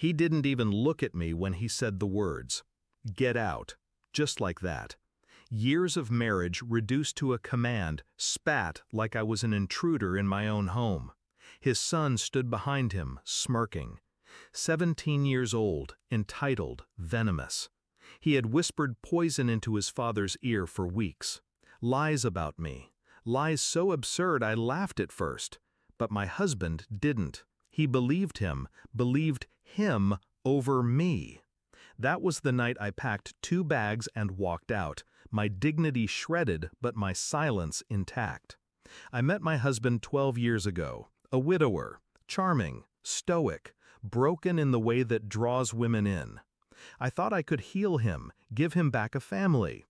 He didn't even look at me when he said the words, "Get out," just like that. Years of marriage reduced to a command spat like I was an intruder in my own home. His son stood behind him, smirking. 17 years old, entitled, venomous. He had whispered poison into his father's ear for weeks. Lies about me. Lies so absurd I laughed at first. But my husband didn't. He believed him over me. That was the night I packed 2 bags and walked out, my dignity shredded but my silence intact. I met my husband 12 years ago, a widower, charming, stoic, broken in the way that draws women in. I thought I could heal him, give him back a family.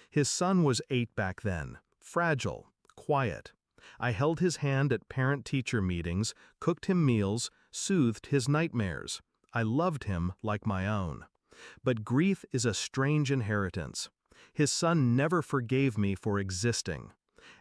His son was 8 back then, fragile, quiet. I held his hand at parent-teacher meetings, cooked him meals, soothed his nightmares. I loved him like my own. But grief is a strange inheritance. His son never forgave me for existing.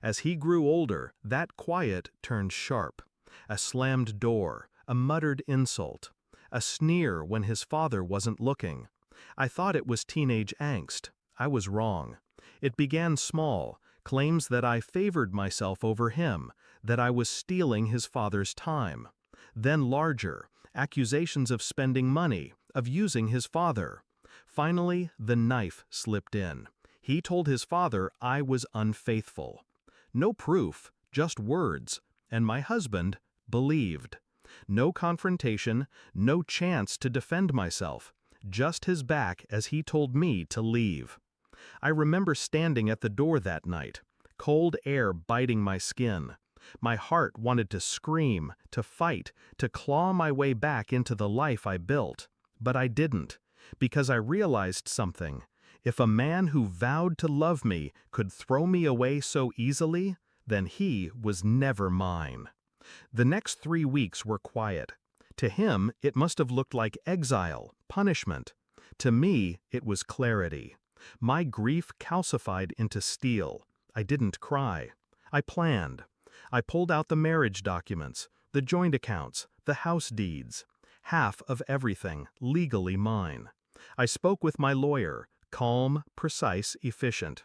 As he grew older, that quiet turned sharp. A slammed door, a muttered insult, a sneer when his father wasn't looking. I thought it was teenage angst. I was wrong. It began small, claims that I favored myself over him, that I was stealing his father's time. Then larger, accusations of spending money, of using his father. Finally, the knife slipped in. He told his father I was unfaithful. No proof, just words, and my husband believed. No confrontation, no chance to defend myself, just his back as he told me to leave. I remember standing at the door that night, cold air biting my skin. My heart wanted to scream, to fight, to claw my way back into the life I built. But I didn't, because I realized something. If a man who vowed to love me could throw me away so easily, then he was never mine. The next 3 weeks were quiet. To him, it must have looked like exile, punishment. To me, it was clarity. My grief calcified into steel. I didn't cry. I planned. I pulled out the marriage documents, the joint accounts, the house deeds. Half of everything, legally mine. I spoke with my lawyer, calm, precise, efficient.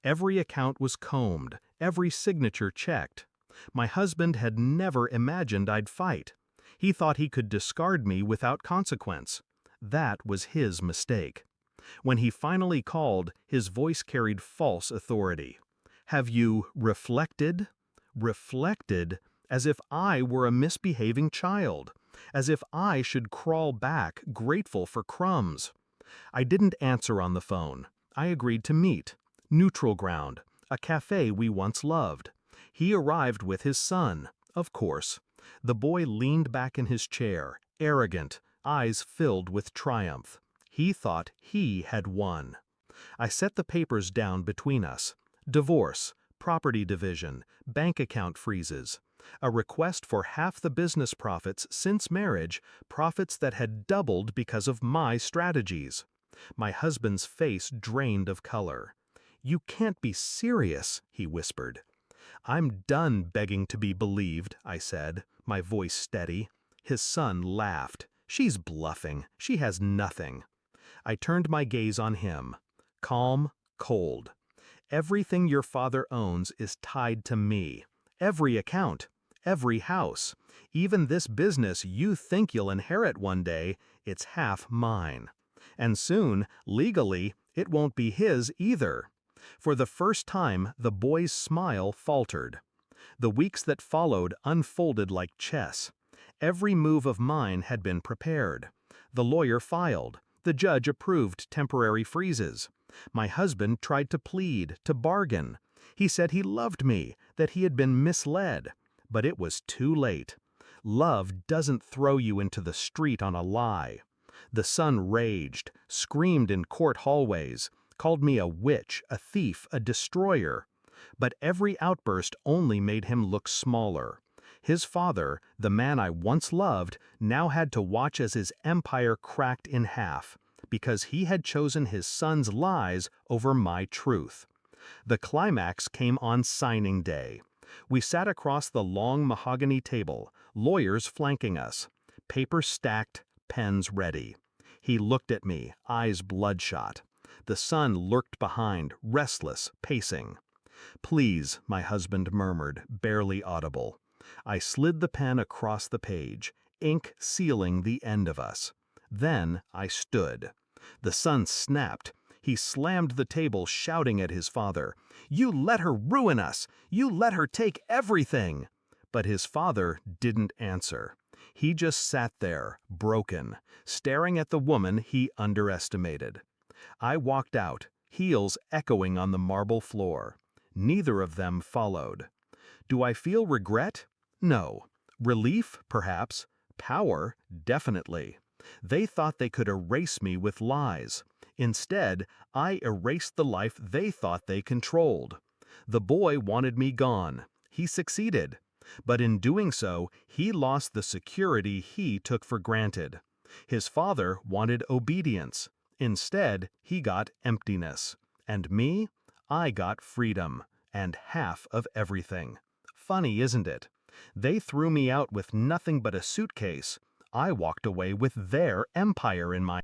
Every account was combed, every signature checked. My husband had never imagined I'd fight. He thought he could discard me without consequence. That was his mistake. When he finally called, his voice carried false authority. "Have you reflected?" Reflected, as if I were a misbehaving child, as if I should crawl back, grateful for crumbs. I didn't answer on the phone. I agreed to meet. Neutral ground, a cafe we once loved. He arrived with his son, of course. The boy leaned back in his chair, arrogant, eyes filled with triumph. He thought he had won. I set the papers down between us. Divorce, property division, bank account freezes. A request for half the business profits since marriage, profits that had doubled because of my strategies. My husband's face drained of color. "You can't be serious," he whispered. "I'm done begging to be believed," I said, my voice steady. His son laughed. "She's bluffing. She has nothing." I turned my gaze on him. Calm, cold. "Everything your father owns is tied to me. Every account, every house. Even this business you think you'll inherit one day, it's half mine. And soon, legally, it won't be his either." For the first time, the boy's smile faltered. The weeks that followed unfolded like chess. Every move of mine had been prepared. The lawyer filed. The judge approved temporary freezes. My husband tried to plead, to bargain. He said he loved me, that he had been misled. But it was too late. Love doesn't throw you into the street on a lie. The son raged, screamed in court hallways, called me a witch, a thief, a destroyer. But every outburst only made him look smaller. His father, the man I once loved, now had to watch as his empire cracked in half, because he had chosen his son's lies over my truth. The climax came on signing day. We sat across the long mahogany table, lawyers flanking us. Papers stacked, pens ready. He looked at me, eyes bloodshot. The son lurked behind, restless, pacing. "Please," my husband murmured, barely audible. I slid the pen across the page, ink sealing the end of us. Then I stood. The son snapped. He slammed the table, shouting at his father, "You let her ruin us! You let her take everything!" But his father didn't answer. He just sat there, broken, staring at the woman he underestimated. I walked out, heels echoing on the marble floor. Neither of them followed. Do I feel regret? No. Relief, perhaps. Power, definitely. They thought they could erase me with lies. Instead, I erased the life they thought they controlled. The boy wanted me gone. He succeeded. But in doing so, he lost the security he took for granted. His father wanted obedience. Instead, he got emptiness. And me? I got freedom. And half of everything. Funny, isn't it? They threw me out with nothing but a suitcase. I walked away with their empire in my